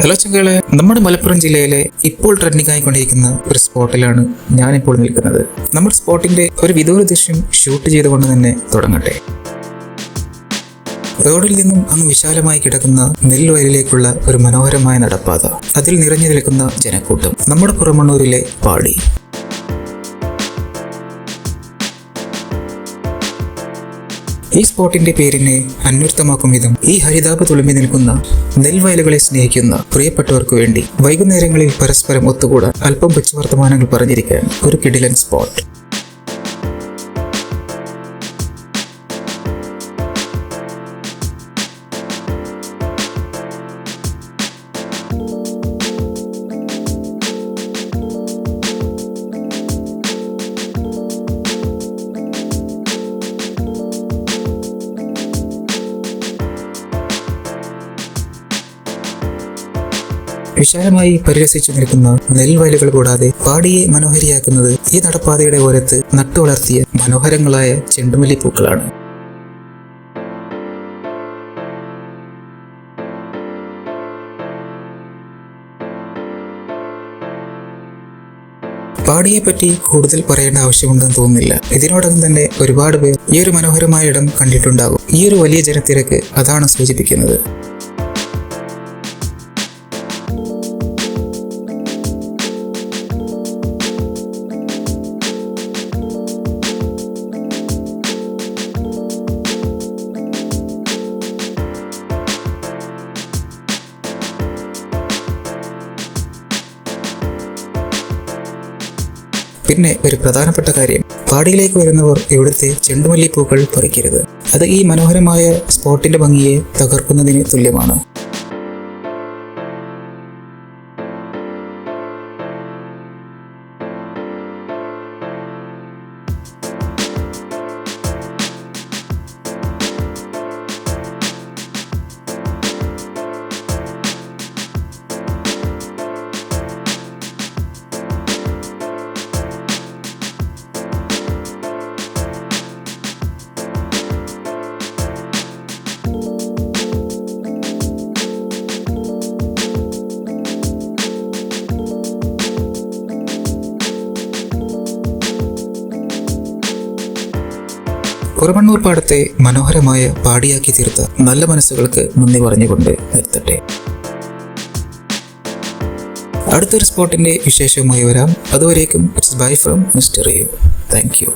Hello ചങ്കളെ, നമ്മുടെ മലപ്പുറം ജില്ലയിലെ ഇപ്പോൾ ട്രെൻഡിംഗ് ആയിക്കൊണ്ടിരിക്കുന്ന ഒരു സ്പോട്ടിലാണ് ഞാനിപ്പോൾ നിൽക്കുന്നത്. നമ്മുടെ സ്പോട്ടിന്റെ ഒരു വിദൂര ദൃശ്യം ഷൂട്ട് ചെയ്തുകൊണ്ട് തന്നെ തുടങ്ങട്ടെ. റോഡിൽ നിന്നും അങ്ങ് വിശാലമായി കിടക്കുന്ന നെൽവയലിലേക്കുള്ള ഒരു മനോഹരമായ നടപ്പാത, അതിൽ നിറഞ്ഞു നിൽക്കുന്ന ജനക്കൂട്ടം, നമ്മുടെ പുറമണ്ണൂരിലെ പാടി. ഈ സ്പോട്ടിന്റെ പേരിനെ അന്വർത്ഥമാക്കും വിധം ഈ ഹരിതാപ തുളുമ്പി നിൽക്കുന്ന നെൽവയലുകളെ സ്നേഹിക്കുന്ന പ്രിയപ്പെട്ടവർക്ക് വേണ്ടി വൈകുന്നേരങ്ങളിൽ പരസ്പരം ഒത്തുകൂടാൻ അല്പം കൊച്ചുവർത്തമാനങ്ങൾ പറഞ്ഞിരിക്കാൻ ഒരു കിടിലൻ സ്പോട്ട്. വിശാലമായി പരിരസിച്ചു നിൽക്കുന്ന നെൽവയലുകൾ കൂടാതെ പാടിയെ മനോഹരിയാക്കുന്നത് ഈ നടപ്പാതയുടെ ഓരത്ത് നട്ടു വളർത്തിയ മനോഹരങ്ങളായ ചെണ്ടുമല്ലിപ്പൂക്കളാണ്. പാടിയെപ്പറ്റി കൂടുതൽ പറയേണ്ട ആവശ്യമുണ്ടെന്ന് തോന്നുന്നില്ല. ഇതിനോടകം തന്നെ ഒരുപാട് പേർ ഈ ഒരു മനോഹരമായ ഇടം കണ്ടിട്ടുണ്ടാകും. ഈ ഒരു വലിയ ജനത്തിരക്ക് അതാണ് സൂചിപ്പിക്കുന്നത്. പിന്നെ ഒരു പ്രധാനപ്പെട്ട കാര്യം, പാടിയിലേക്ക് വരുന്നവർ ഇവിടുത്തെ ചെണ്ടുമല്ലിപ്പൂക്കൾ പറിക്കരുത്. അത് ഈ മനോഹരമായ സ്പോട്ടിന്റെ ഭംഗിയെ തകർക്കുന്നതിന് തുല്യമാണ്. പുറമണ്ണൂർ പാടത്തെ മനോഹരമായ പാടിയാക്കി തീർത്ത നല്ല മനസ്സുകൾക്ക് നന്ദി പറഞ്ഞുകൊണ്ട് നിർത്തട്ടെ. അടുത്തൊരു സ്പോട്ടിന്റെ വിശേഷവുമായി വരാം. അതുവരേക്കും it's bye from mister U. Thank U.